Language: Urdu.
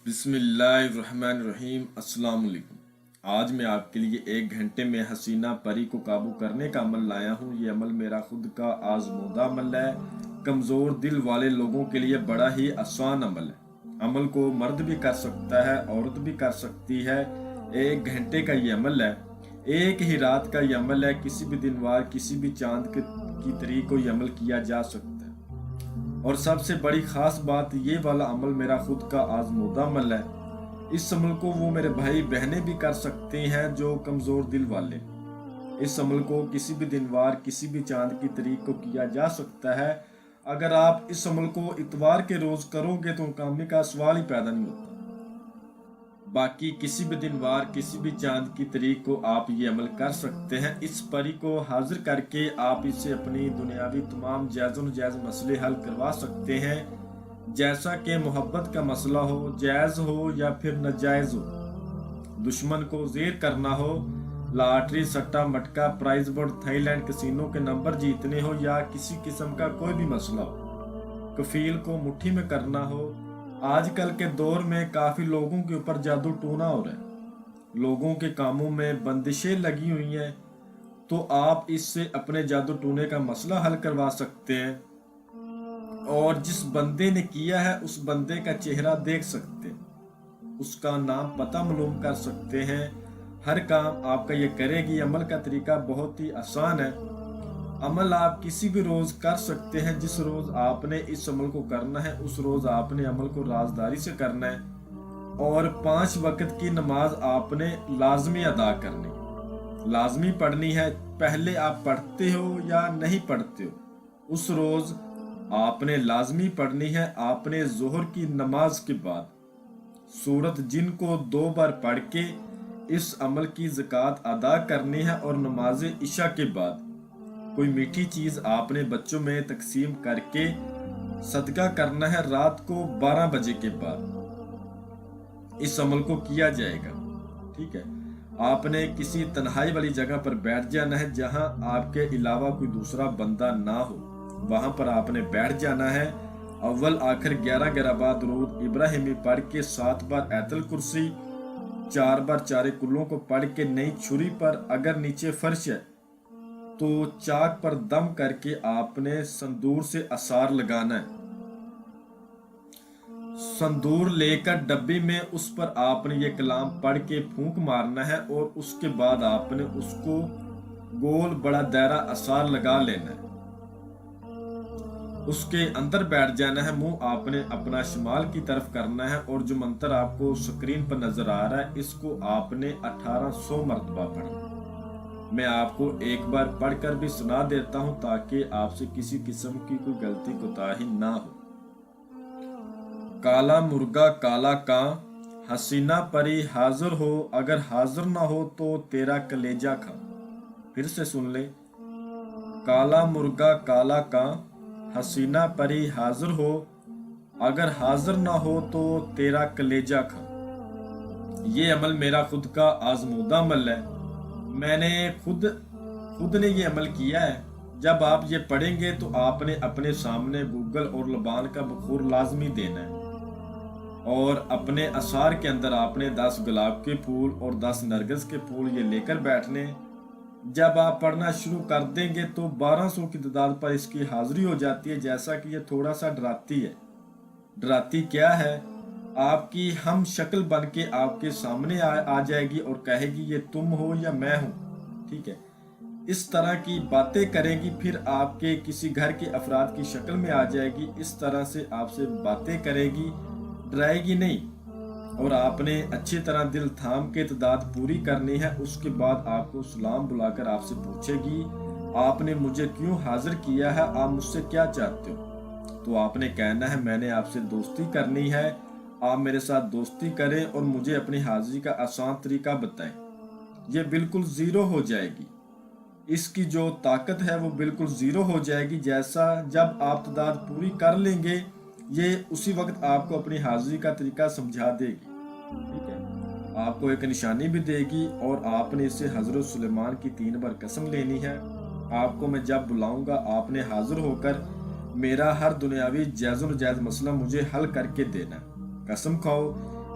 بسم اللہ الرحمن الرحیم۔ السلام علیکم۔ آج میں آپ کے لیے 1 گھنٹے میں حسینہ پری کو قابو کرنے کا عمل لایا ہوں۔ یہ عمل میرا خود کا آزمودہ عمل ہے۔ کمزور دل والے لوگوں کے لیے بڑا ہی آسان عمل ہے۔ عمل کو مرد بھی کر سکتا ہے، عورت بھی کر سکتی ہے۔ 1 گھنٹے کا یہ عمل ہے، ایک ہی رات کا یہ عمل ہے۔ کسی بھی دن وار، کسی بھی چاند کی تاریخ کو یہ عمل کیا جا سکتا ہے۔ اور سب سے بڑی خاص بات، یہ والا عمل میرا خود کا آزمودہ عمل ہے۔ اس عمل کو وہ میرے بھائی بہنیں بھی کر سکتے ہیں جو کمزور دل والے۔ اس عمل کو کسی بھی دن وار، کسی بھی چاند کی تاریخ کو کیا جا سکتا ہے۔ اگر آپ اس عمل کو اتوار کے روز کرو گے تو کامیابی کا سوال ہی پیدا نہیں ہوتا۔ باقی کسی بھی دن وار، کسی بھی چاند کی تاریخ کو آپ یہ عمل کر سکتے ہیں۔ اس پری کو حاضر کر کے آپ اسے اپنی دنیاوی تمام جائز و ناجائز مسئلے حل کروا سکتے ہیں، جیسا کہ محبت کا مسئلہ ہو، جائز ہو یا پھر ناجائز ہو، دشمن کو زیر کرنا ہو، لاٹری، سٹا مٹکا، prize board, Thailand casino کے نمبر جیتنے ہو، یا کسی قسم کا کوئی بھی مسئلہ ہو، کفیل کو مٹھی میں کرنا ہو۔ آج کل کے دور میں کافی لوگوں کے اوپر جادو ٹونا ہو رہا ہے، لوگوں کے کاموں میں بندشیں لگی ہوئی ہیں، تو آپ اس سے اپنے جادو ٹونے کا مسئلہ حل کروا سکتے ہیں، اور جس بندے نے کیا ہے اس بندے کا چہرہ دیکھ سکتے ہیں، اس کا نام پتہ معلوم کر سکتے ہیں، ہر کام آپ کا یہ کرے گی۔ عمل کا طریقہ بہت ہی آسان ہے۔ عمل آپ کسی بھی روز کر سکتے ہیں۔ جس روز آپ نے اس عمل کو کرنا ہے اس روز آپ نے عمل کو رازداری سے کرنا ہے، اور 5 وقت کی نماز آپ نے لازمی ادا کرنی، لازمی پڑھنی ہے۔ پہلے آپ پڑھتے ہو یا نہیں پڑھتے ہو، اس روز آپ نے لازمی پڑھنی ہے۔ آپ نے ظہر کی نماز کے بعد سورۃ جن کو 2 بار پڑھ کے اس عمل کی زکوٰۃ ادا کرنی ہے، اور نماز عشاء کے بعد کوئی میٹھی چیز آپ نے بچوں میں تقسیم کر کے صدقہ کرنا ہے۔ رات کو 12 بجے کے بعد اس عمل کو کیا جائے گا، ٹھیک ہے۔ آپ نے کسی تنہائی والی جگہ پر بیٹھ جانا ہے جہاں آپ کے علاوہ کوئی دوسرا بندہ نہ ہو، وہاں پر آپ نے بیٹھ جانا ہے۔ اول آخر 11 بار درود ابراہیمی پڑھ کے، 7 بار آیت الکرسی، 4 بار چارے کلوں کو پڑھ کے، نئی چھری پر اگر نیچے فرش ہے تو چاک پر دم کر کے آپ نے سندور سے اثار لگانا ہے۔ سندور لے کر ڈبی میں اس پر آپ نے یہ کلام پڑھ کے پھونک مارنا ہے، اور اس کے بعد آپ نے اس کو گول بڑا دائرہ اثار لگا لینا ہے، اس کے اندر بیٹھ جانا ہے۔ منہ آپ نے اپنا شمال کی طرف کرنا ہے، اور جو منتر آپ کو سکرین پر نظر آ رہا ہے اس کو آپ نے 1800 مرتبہ پڑھنا ہے۔ میں آپ کو ایک بار پڑھ کر بھی سنا دیتا ہوں تاکہ آپ سے کسی قسم کی کوئی غلطی کوتاہی نہ ہو۔ کالا مرغا کالا کاں، حسینہ پری حاضر ہو، اگر حاضر نہ ہو تو تیرا کلیجہ کھاں۔ پھر سے سن لیں۔ کالا مرغا کالا کاں، حسینہ پری حاضر ہو، اگر حاضر نہ ہو تو تیرا کلیجہ کھاں۔ یہ عمل میرا خود کا آزمودہ عمل ہے، میں نے خود نے یہ عمل کیا ہے۔ جب آپ یہ پڑھیں گے تو آپ نے اپنے سامنے گوگل اور لبان کا بخور لازمی دینا ہے، اور اپنے اثار کے اندر آپ نے 10 گلاب کے پھول اور 10 نرگس کے پھول یہ لے کر بیٹھنے۔ جب آپ پڑھنا شروع کر دیں گے تو 1200 کی تعداد پر اس کی حاضری ہو جاتی ہے۔ جیسا کہ یہ تھوڑا سا ڈراتی ہے۔ ڈراتی کیا ہے؟ آپ کی ہم شکل بن کے آپ کے سامنے آ جائے گی اور کہے گی یہ تم ہو یا میں ہوں، ٹھیک ہے۔ اس طرح کی باتیں کرے گی، پھر آپ کے کسی گھر کے افراد کی شکل میں آ جائے گی، اس طرح سے آپ سے باتیں کرے گی، ڈرائے گی نہیں، اور آپ نے اچھی طرح دل تھام کے تعداد پوری کرنی ہے۔ اس کے بعد آپ کو سلام بلا کر آپ سے پوچھے گی آپ نے مجھے کیوں حاضر کیا ہے، آپ مجھ سے کیا چاہتے ہو؟ تو آپ نے کہنا ہے میں نے آپ سے دوستی کرنی ہے، آپ میرے ساتھ دوستی کریں اور مجھے اپنی حاضری کا آسان طریقہ بتائیں۔ یہ بالکل زیرو ہو جائے گی، اس کی جو طاقت ہے وہ بالکل زیرو ہو جائے گی۔ جیسا جب آپ تعداد پوری کر لیں گے، یہ اسی وقت آپ کو اپنی حاضری کا طریقہ سمجھا دے گی، ٹھیک ہے۔ آپ کو ایک نشانی بھی دے گی، اور آپ نے اسے حضرت سلیمان کی 3 بار قسم لینی ہے۔ آپ کو میں جب بلاؤں گا آپ نے حاضر ہو کر میرا ہر دنیاوی جائز و ناجائز مسئلہ مجھے حل کر کے دینا ہے۔ قسم کھاؤ